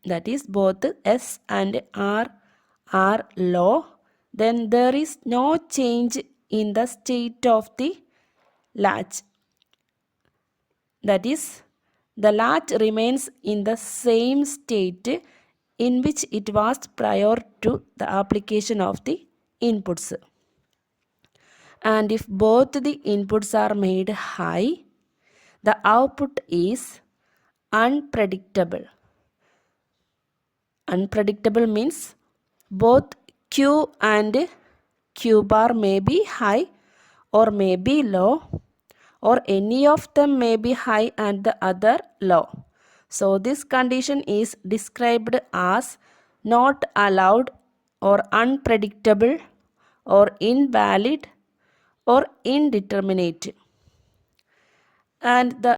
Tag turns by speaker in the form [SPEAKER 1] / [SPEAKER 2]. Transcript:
[SPEAKER 1] that is both S and R are low, then there is no change in the state of the latch. That is, the latch remains in the same state in which it was prior to the application of the inputs. And if both the inputs are made high, the output is unpredictable. Unpredictable means both Q and Q bar may be high or may be low, or any of them may be high and the other low. So this condition is described as not allowed or unpredictable or invalid or indeterminate. And the